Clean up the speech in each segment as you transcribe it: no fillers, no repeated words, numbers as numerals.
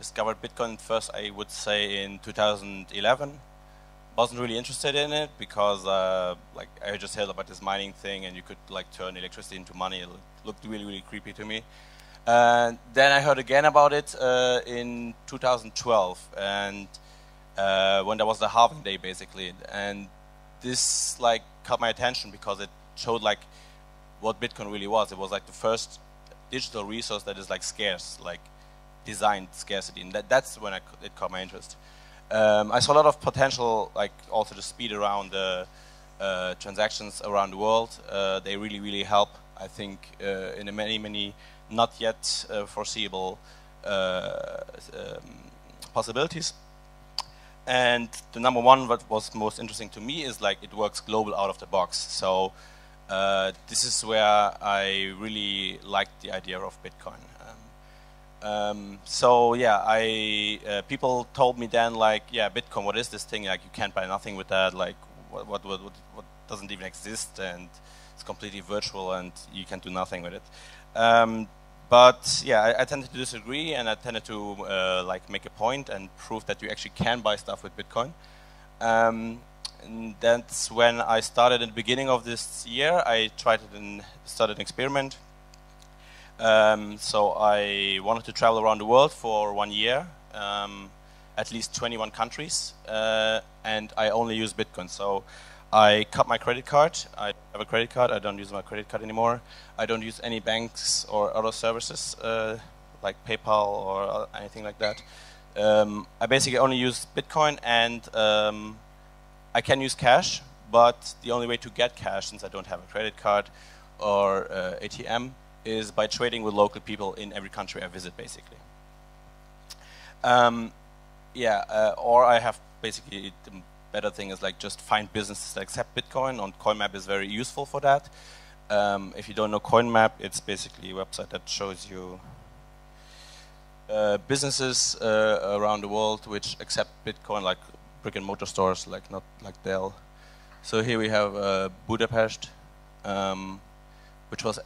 discovered Bitcoin first, I would say in 2011. Wasn't really interested in it because like I just heard about this mining thing and you could like turn electricity into money. It looked really, really creepy to me. Then I heard again about it in 2012, and when there was the halving day basically, and this like caught my attention because it showed like what Bitcoin really was. It was like the first digital resource that is like scarce, like designed scarcity, and that's when it caught my interest. I saw a lot of potential, like also the speed around the transactions around the world. They really, really help, I think, in a many not yet foreseeable possibilities. And the number one, what was most interesting to me, is like it works global out of the box. So this is where I really liked the idea of Bitcoin. So yeah, people told me then like, yeah, Bitcoin, what is this thing? Like you can't buy nothing with that. Like what doesn't even exist, and it's completely virtual, and you can do nothing with it. But yeah, I tended to disagree, and I tended to like make a point and prove that you actually can buy stuff with Bitcoin. And that's when I started in the beginning of this year. I tried it and started an experiment. So I wanted to travel around the world for 1 year, at least 21 countries, and I only use Bitcoin. So I cut my credit card. I have a credit card. I don't use my credit card anymore. I don't use any banks or other services like PayPal or anything like that. I basically only use Bitcoin, and I can use cash, but the only way to get cash, since I don't have a credit card or ATM, is by trading with local people in every country I visit, basically. Or I have basically, the better thing is like just find businesses that accept Bitcoin. On CoinMap is very useful for that. If you don't know CoinMap, it's basically a website that shows you businesses around the world which accept Bitcoin, like brick and mortar stores, like not like Dell. So here we have Budapest, which was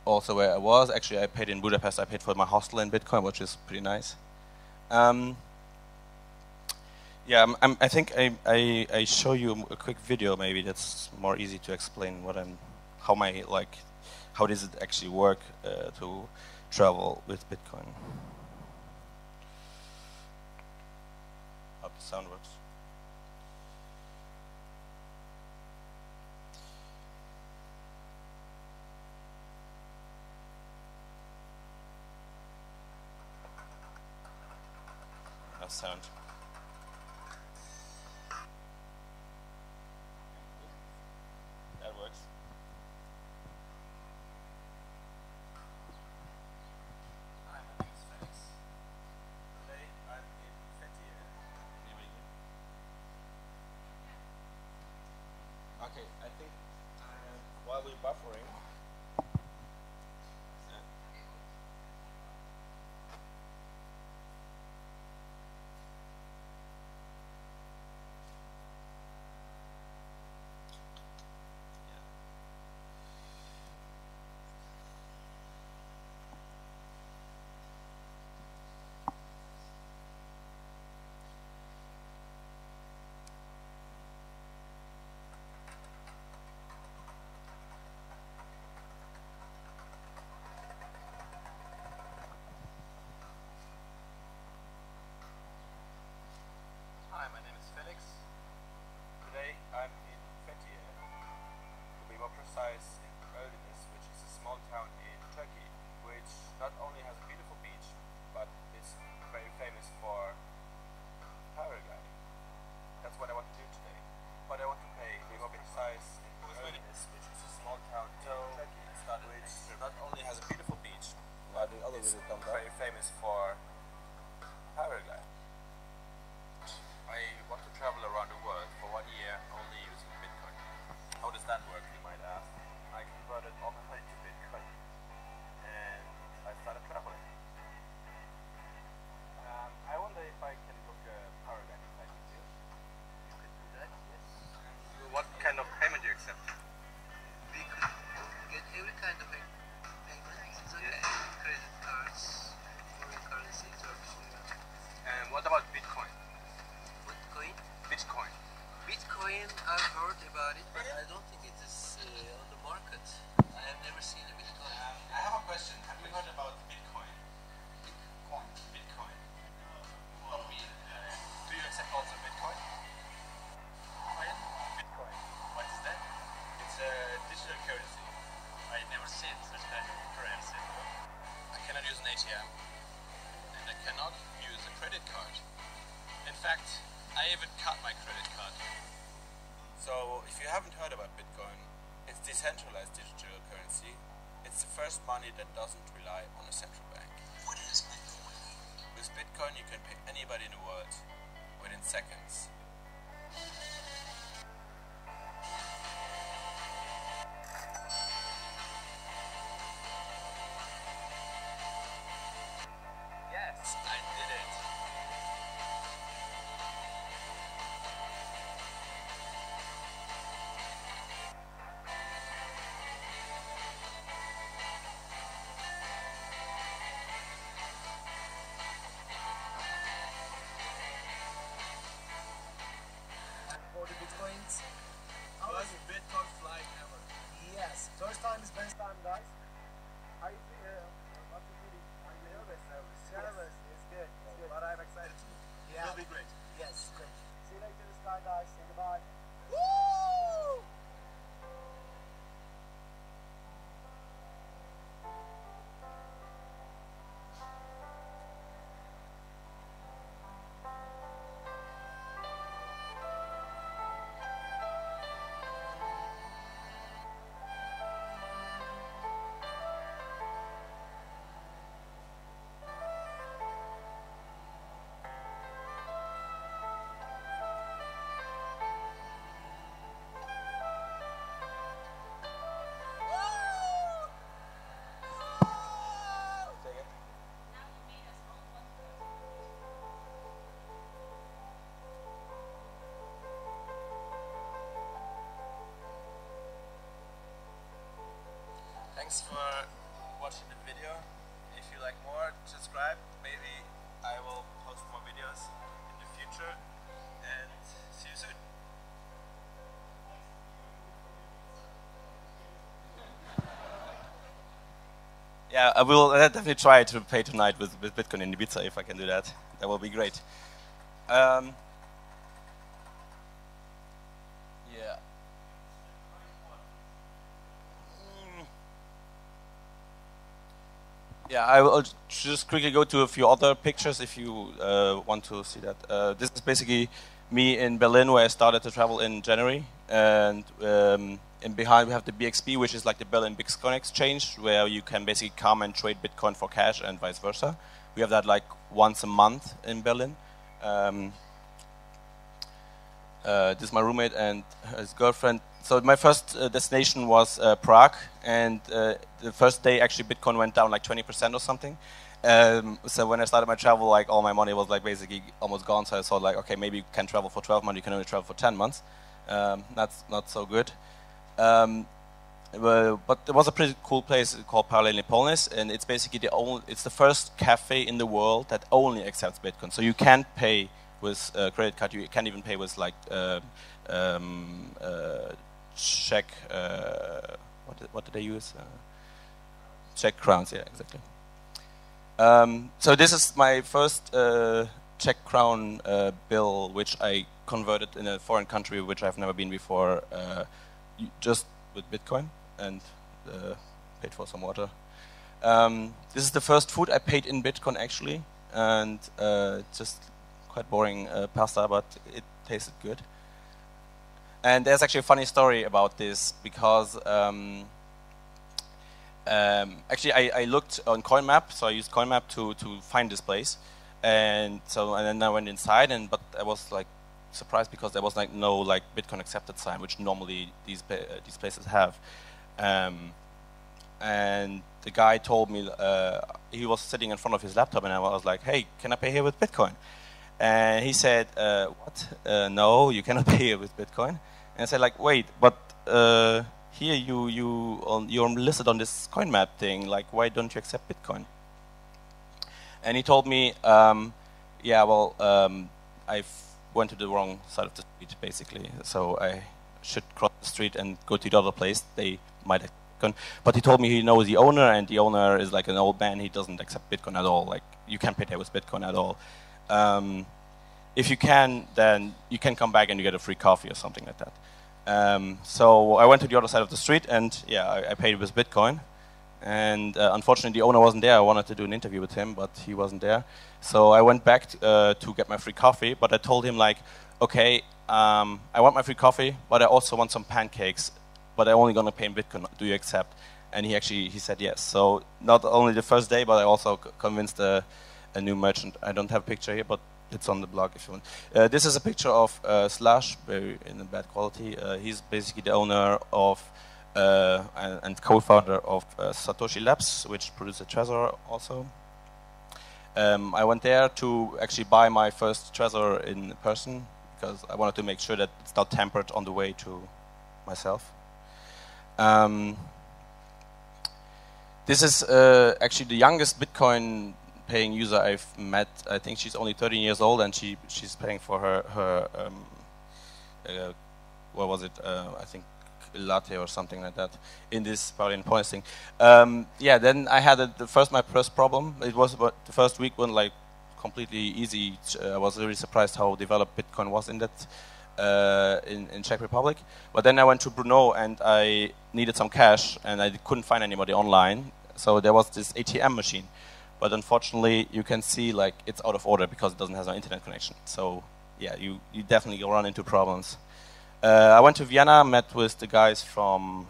also where I was. Actually, I paid in Budapest. I paid for my hostel in Bitcoin, which is pretty nice. I think I show you a quick video. Maybe that's more easy to explain how does it actually work to travel with Bitcoin. How the sound works. Sound. That works. Hi, my name is Felix. Today I'm in Fethiye. Okay, I think while we're buffering. fact, I even cut my credit card. So, if you haven't heard about Bitcoin, it's decentralized digital currency. It's the first money that doesn't rely on a central bank. What is Bitcoin? With Bitcoin, you can pay anybody in the world within seconds. Yes, I did it. For the Bitcoins. First Bitcoin flight ever. Yes, first time is best time, guys. How you feel? What you feeling? Are you nervous? Nervous. It's good. It's good. But I'm excited too. Yeah. It'll be great. Yes, great. See you later this time, guys. Say goodbye. Woo! Thanks for watching the video. If you like more, subscribe. Maybe I will post more videos in the future. And see you soon. Yeah, I will definitely try to pay tonight with Bitcoin in Ibiza if I can do that. That will be great. Yeah. Yeah, I will just quickly go to a few other pictures if you want to see that. This is basically me in Berlin, where I started to travel in January, and behind we have the BXB, which is like the Berlin Bitcoin Exchange, where you can basically come and trade Bitcoin for cash and vice versa. We have that like once a month in Berlin. This is my roommate and his girlfriend. So my first destination was Prague, and the first day actually Bitcoin went down like 20% or something. So when I started my travel, like all my money was like basically almost gone. So I thought like, okay, maybe you can travel for 12 months, you can only travel for 10 months. That's not so good. But there was a pretty cool place called Parallel Polnis, and it's basically it's the first cafe in the world that only accepts Bitcoin. So you can't pay with credit card. You can't even pay with like Czech. What did they use? Czech crowns. Yeah, exactly. So this is my first Czech crown bill, which I converted in a foreign country, which I've never been before, just with Bitcoin, and paid for some water. This is the first food I paid in Bitcoin actually, and just quite boring pasta, but it tasted good. And there's actually a funny story about this, because actually I looked on CoinMap, so I used CoinMap to find this place, and then I went inside, but I was like surprised because there was like no like Bitcoin accepted sign, which normally these places have. And the guy told me, he was sitting in front of his laptop, and I was like, hey, can I pay here with Bitcoin? And he said, what? No, you cannot pay here with Bitcoin. And I said like, wait, but here you're listed on this CoinMap thing, like why don't you accept Bitcoin? And he told me, yeah, well, I went to the wrong side of the street, basically. So I should cross the street and go to the other place. They might accept Bitcoin. But he told me he knows the owner, and the owner is like an old man. He doesn't accept Bitcoin at all. Like, you can't pay there with Bitcoin at all. If you can, then you can come back and you get a free coffee or something like that. So I went to the other side of the street, and yeah, I paid with Bitcoin. and unfortunately the owner wasn't there. I wanted to do an interview with him, but he wasn't there. So I went back to get my free coffee, but I told him like, okay, I want my free coffee, but I also want some pancakes, but I'm only gonna pay in Bitcoin. Do you accept? And he said yes. So not only the first day, but I also convinced a new merchant. I don't have a picture here, but it's on the blog if you want. This is a picture of Slash, very in a bad quality. He's basically the owner of and co-founder of Satoshi Labs, which produces Trezor also. I went there to actually buy my first Trezor in person because I wanted to make sure that it's not tampered on the way to myself. This is actually the youngest Bitcoin paying user I've met. I think she's only 13 years old, and she's paying for her what was it? I think latte or something like that in this Pauline points thing. Yeah, then I had my first problem. It was about the first week when like completely easy. I was really surprised how developed Bitcoin was in that in Czech Republic. But then I went to Brno and I needed some cash and I couldn't find anybody online. So there was this ATM machine. But unfortunately, you can see like it's out of order because it doesn't have an internet connection. So yeah, you definitely run into problems. I went to Vienna, met with the guys from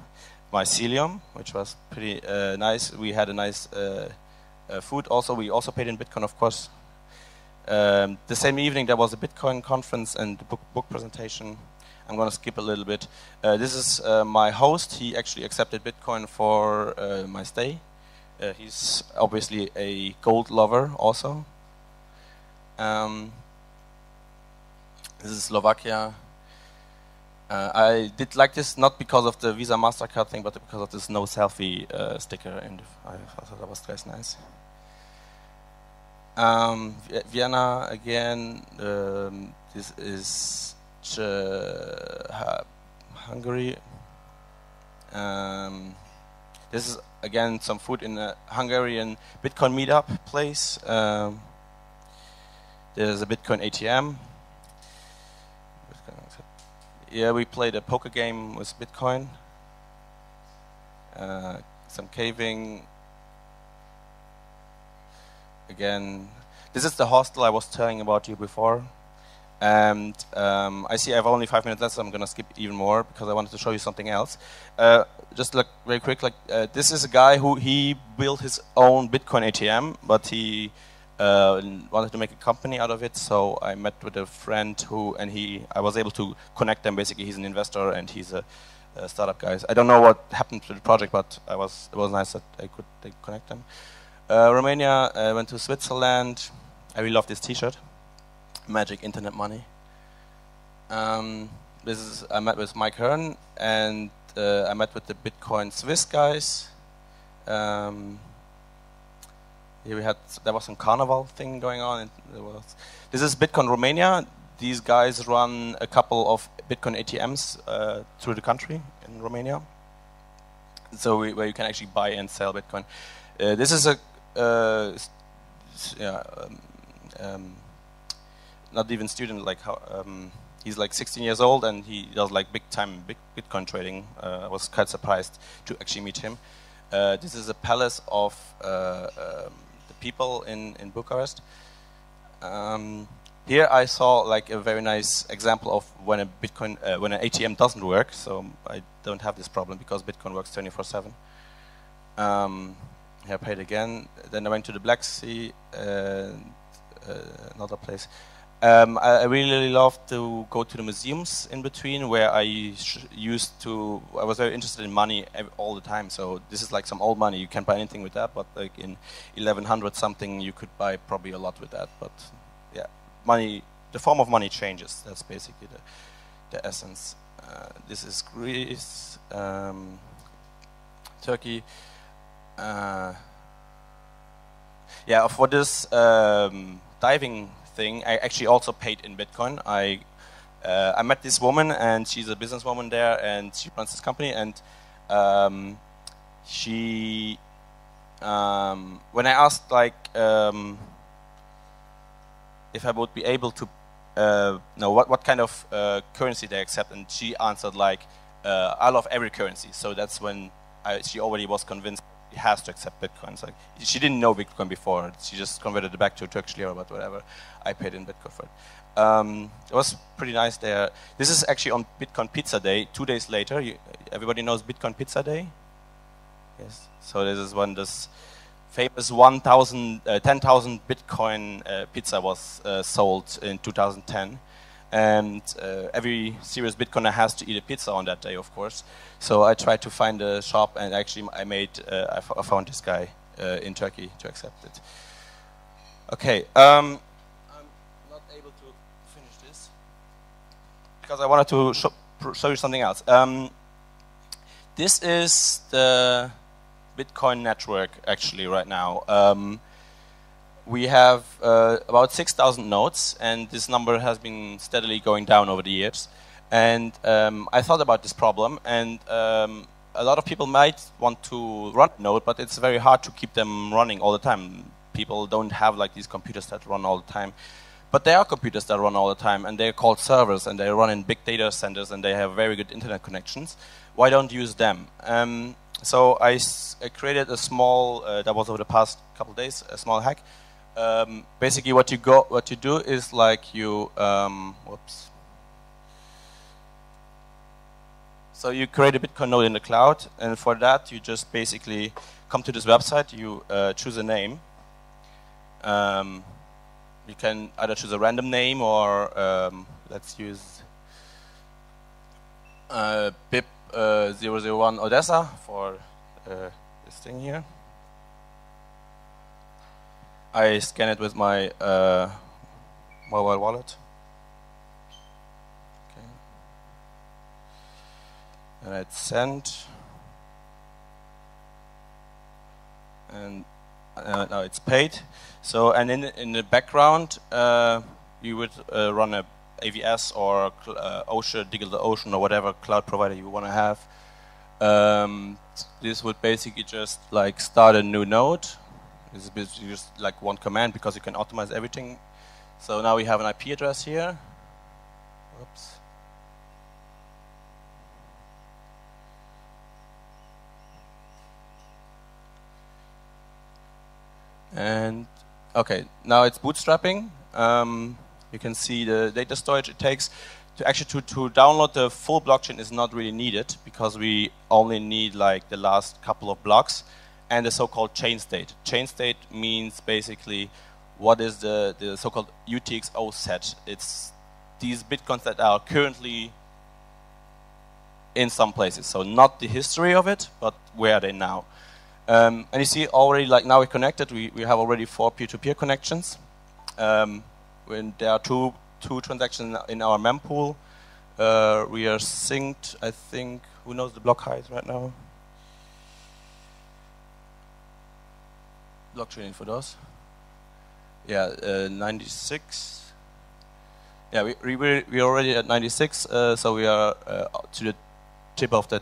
Mycelium, which was pretty nice. We had a nice food. Also, we also paid in Bitcoin, of course. The same evening, there was a Bitcoin conference and book presentation. I'm going to skip a little bit. This is my host. He actually accepted Bitcoin for my stay. He's obviously a gold lover also. This is Slovakia. I did like this not because of the Visa MasterCard thing, but because of this no selfie sticker, and I thought that was quite nice. Vienna again. This is Hungary. This is again some food in a Hungarian Bitcoin meetup place. There's a Bitcoin ATM. Yeah, we played a poker game with Bitcoin. Some caving. Again, this is the hostel I was telling about you before. And I see I have only 5 minutes left, so I'm going to skip even more because I wanted to show you something else. Just like very quick, like this is a guy who he built his own Bitcoin ATM, but he wanted to make a company out of it. So I met with a friend I was able to connect them. Basically, he's an investor and he's a startup guy. I don't know what happened to the project, but it was nice that I could connect them. Romania, I went to Switzerland. I really love this T-shirt. Magic Internet Money. I met with Mike Hearn, and I met with the Bitcoin Swiss guys. Here there was some carnival thing going on. This is Bitcoin Romania. These guys run a couple of Bitcoin ATMs through the country in Romania, so where you can actually buy and sell Bitcoin. This is not even student, like he's like 16 years old and he does like big time Bitcoin trading. I was quite surprised to actually meet him. This is a palace of the people in Bucharest. Here I saw like a very nice example of when an ATM doesn't work. So I don't have this problem because Bitcoin works 24/7. Here I paid again. Then I went to the Black Sea, another place. I really love to go to the museums in between, where I was very interested in money all the time. So this is like some old money. You can't buy anything with that, but like in 1100 something, you could buy probably a lot with that. But yeah, money, the form of money changes. That's basically the essence. This is Greece, Turkey. Yeah, for this diving thing, I actually also paid in Bitcoin. I met this woman, and she's a businesswoman there, and she runs this company. And she, when I asked like if I would be able to know what kind of currency they accept, and she answered like, I love every currency. So that's when she already was convinced it has to accept Bitcoin. It's like she didn't know Bitcoin before. She just converted it back to Turkish lira, but whatever. I paid in Bitcoin for it. It was pretty nice there. This is actually on Bitcoin Pizza Day. 2 days later, everybody knows Bitcoin Pizza Day. Yes. So this is when this famous 10,000 Bitcoin pizza was sold in 2010. And every serious Bitcoiner has to eat a pizza on that day, of course. So I tried to find a shop, and actually I found this guy in Turkey to accept it. Okay, I'm not able to finish this because I wanted to show you something else. This is the Bitcoin network actually right now. We have about 6,000 nodes, and this number has been steadily going down over the years. And I thought about this problem, and a lot of people might want to run a node, but it's very hard to keep them running all the time. People don't have like these computers that run all the time. But there are computers that run all the time, and they're called servers, and they run in big data centers, and they have very good internet connections. Why don't use them? So I created a small, that was over the past couple of days, a small hack. Basically, what you do is like you, whoops. So you create a Bitcoin node in the cloud, and for that you just basically come to this website. You choose a name. You can either choose a random name or let's use BIP001 Odessa for this thing here. I scan it with my mobile wallet. Okay. And it's sent. And now it's paid. So, and in the background, you would run a AVS or Ocean, DigitalOcean, or whatever cloud provider you want to have. This would basically just like start a new node. This is basically just like one command because you can optimize everything. So now we have an IP address here. Oops. And okay, now it's bootstrapping. You can see the data storage it takes. To download the full blockchain is not really needed because we only need like the last couple of blocks and the so-called chain state. Chain state means basically what is the so-called UTXO set. It's these bitcoins that are currently in some places. So not the history of it, but where are they now? And you see already, like now we're connected. We have already 4 peer-to-peer connections. When there are two transactions in our mempool, we are synced. I think, who knows the block height right now? Blockchain info does. Yeah, 96. Yeah, we're already at 96. So we are to the tip of the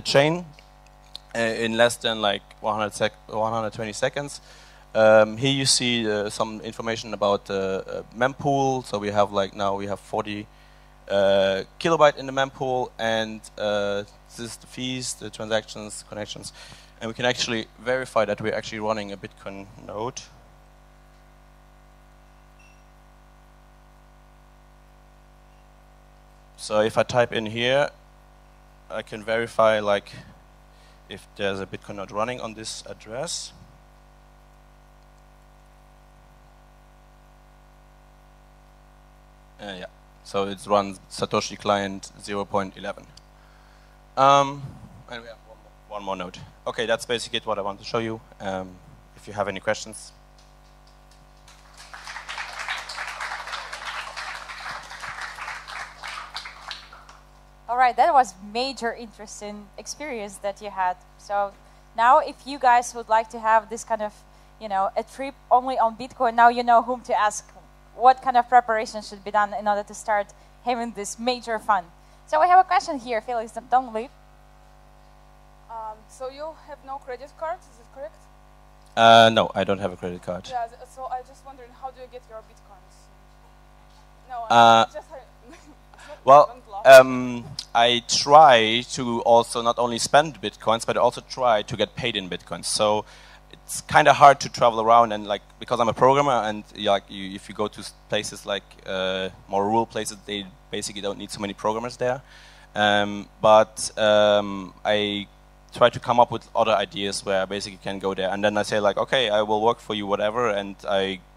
chain. In less than like 120 seconds. Here you see some information about the mempool. So we have like now we have 40 kilobyte in the mempool, and this is the fees, the transactions, connections, and we can actually verify that we're actually running a Bitcoin node. So if I type in here, I can verify like if there's a Bitcoin node running on this address. Yeah, so it runs Satoshi client 0.11. And we have one more node. Okay, that's basically what I want to show you. If you have any questions. All right, that was major interesting experience that you had. So now if you guys would like to have this kind of, a trip only on Bitcoin, now you know whom to ask, what kind of preparation should be done in order to start having this major fun. So we have a question here, Felix, don't leave. So you have no credit card, is it correct? No, I don't have a credit card. Yeah, so I just wondering, how do you get your Bitcoins? No, just... Well, I try to also not only spend bitcoins, but I also try to get paid in bitcoins. So it's kind of hard to travel around, and like because I'm a programmer, and if you go to places like more rural places, they basically don't need so many programmers there. But I try to come up with other ideas where I basically can go there, and then I say like, okay, I will work for you, whatever, and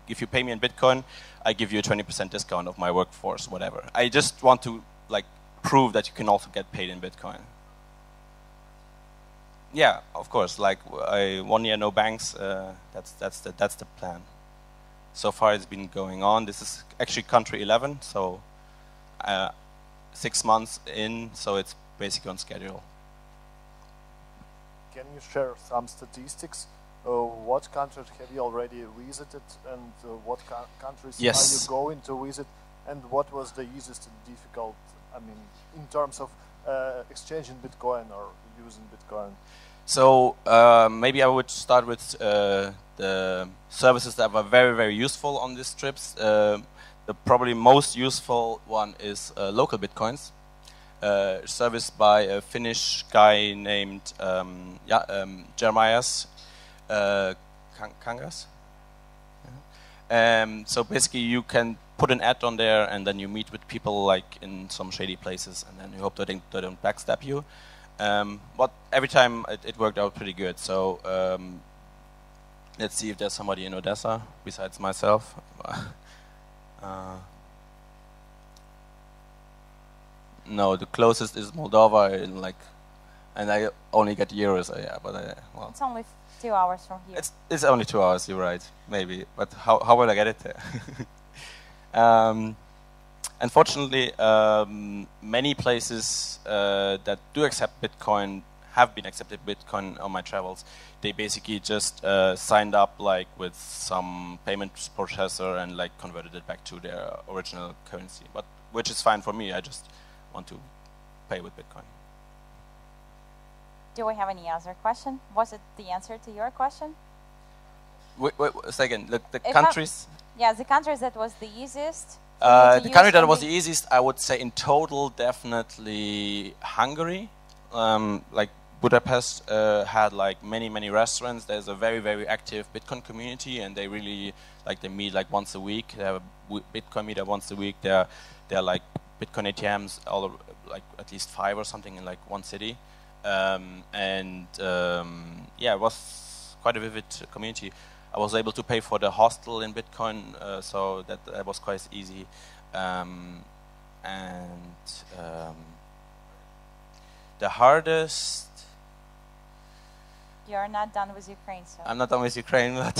if you pay me in Bitcoin, I give you a 20% discount of my workforce, whatever. I just want to like prove that you can also get paid in Bitcoin. Yeah, of course. Like 1 year no banks. That's the plan. So far, it's been going on. This is actually country 11, so 6 months in. So it's basically on schedule. Can you share some statistics? What countries have you already visited, and what countries are you going to visit? And what was the easiest and difficult? I mean, in terms of exchanging Bitcoin or using Bitcoin. So maybe I would start with the services that were very, very useful on these trips. The probably most useful one is local Bitcoins, serviced by a Finnish guy named Jeremias Kangas. So basically you can put an ad on there, and then you meet with people like in some shady places, and then you hope that they don't backstab you. But every time it worked out pretty good. So let's see if there's somebody in Odessa besides myself. No, the closest is Moldova, and I only get euros. Yeah, but well, it's only 2 hours from here. It's only 2 hours. You're right, maybe. But how will I get it there? Unfortunately, many places that do accept Bitcoin have been accepted Bitcoin on my travels. They basically just signed up like with some payment processor and like converted it back to their original currency. But which is fine for me. I just want to pay with Bitcoin. Do we have any other question? Was it the answer to your question? Wait a second. The countries. Yeah, the countries that was the easiest. The country that was the easiest, I would say in total, definitely Hungary. Like Budapest had like many restaurants. There's a very, very active Bitcoin community, and they really like they meet like once a week. They have a Bitcoin meetup once a week. They're like Bitcoin ATMs, like at least 5 or something in like one city. Yeah, it was quite a vivid community. I was able to pay for the hostel in Bitcoin, so that was quite easy. The hardest... You're not done with Ukraine, so... I'm not done with Ukraine, but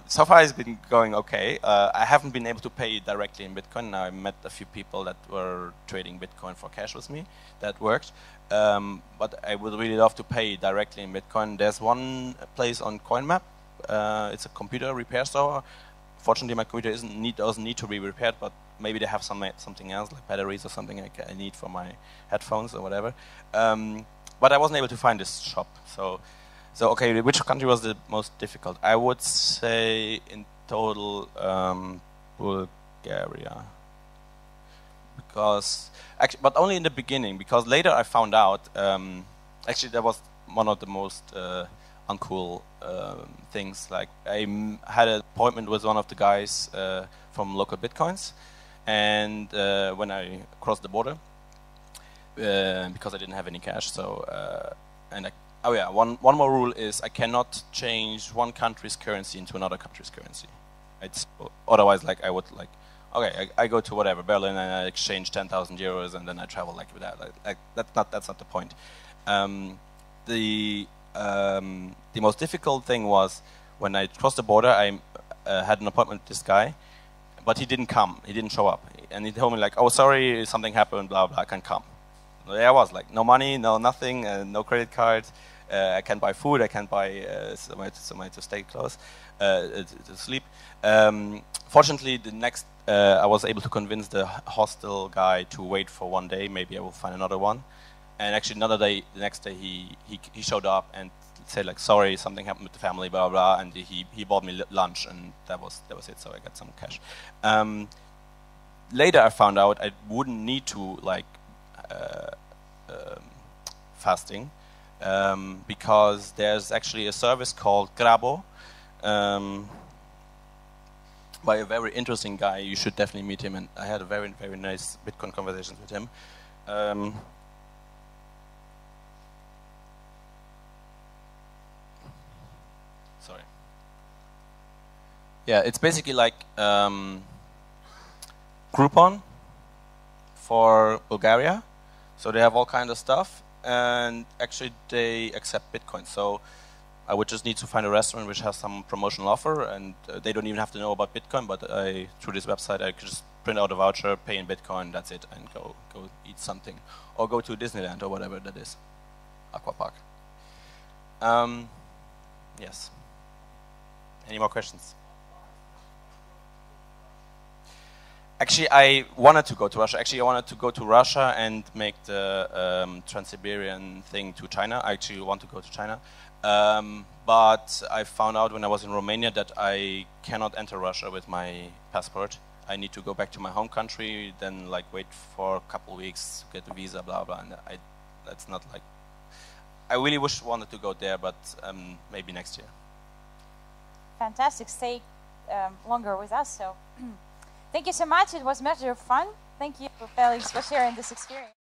so far it's been going okay. I haven't been able to pay directly in Bitcoin. Now I met a few people that were trading Bitcoin for cash with me. That worked. But I would really love to pay directly in Bitcoin. There's one place on CoinMap. It's a computer repair store. Fortunately, my computer doesn't need to be repaired, but maybe they have something else, like batteries or something I need for my headphones or whatever. But I wasn't able to find this shop. So okay, which country was the most difficult? I would say in total Bulgaria. Because actually, but only in the beginning. Because later I found out. Actually, that was one of the most uncool things. Like I had an appointment with one of the guys from local Bitcoins, and when I crossed the border, because I didn't have any cash, so one more rule is I cannot change one country's currency into another country's currency. It's otherwise like I would like. Okay, I go to whatever Berlin and I exchange 10,000 euros and then I travel like with that. Like that's not the point. The most difficult thing was when I crossed the border. I had an appointment with this guy, but he didn't come. He didn't show up, and he told me like, "Oh, sorry, something happened. Blah blah. I can't come." There I was like, no money, no nothing, no credit card. I can't buy food. I can't buy somewhere to stay close, to sleep. Fortunately, the next I was able to convince the hostel guy to wait for 1 day. Maybe I will find another one. And actually, the next day, he showed up and said like, "Sorry, something happened with the family, blah blah," and he bought me lunch, and that was it. So I got some cash. Later, I found out I wouldn't need to like fasting, because there's actually a service called Grabo, by a very interesting guy. You should definitely meet him, and I had a very, very nice Bitcoin conversations with him. Sorry. Yeah, it's basically like Groupon for Bulgaria. So they have all kinds of stuff, and actually they accept Bitcoin. So I would just need to find a restaurant which has some promotional offer, and they don't even have to know about Bitcoin, but through this website I could just print out a voucher, pay in Bitcoin, that's it, and go eat something. Or go to Disneyland or whatever that is. Aquapark. Yes. Any more questions? Actually, I wanted to go to Russia. Actually, I wanted to go to Russia and make the Trans-Siberian thing to China. I actually want to go to China. But I found out when I was in Romania that I cannot enter Russia with my passport. I need to go back to my home country, then like wait for a couple weeks to get a visa, blah blah. And that's not like. I really wanted to go there, but maybe next year. Fantastic. Stay longer with us. So, thank you so much. It was a matter of fun. Thank you, Felix, for sharing this experience.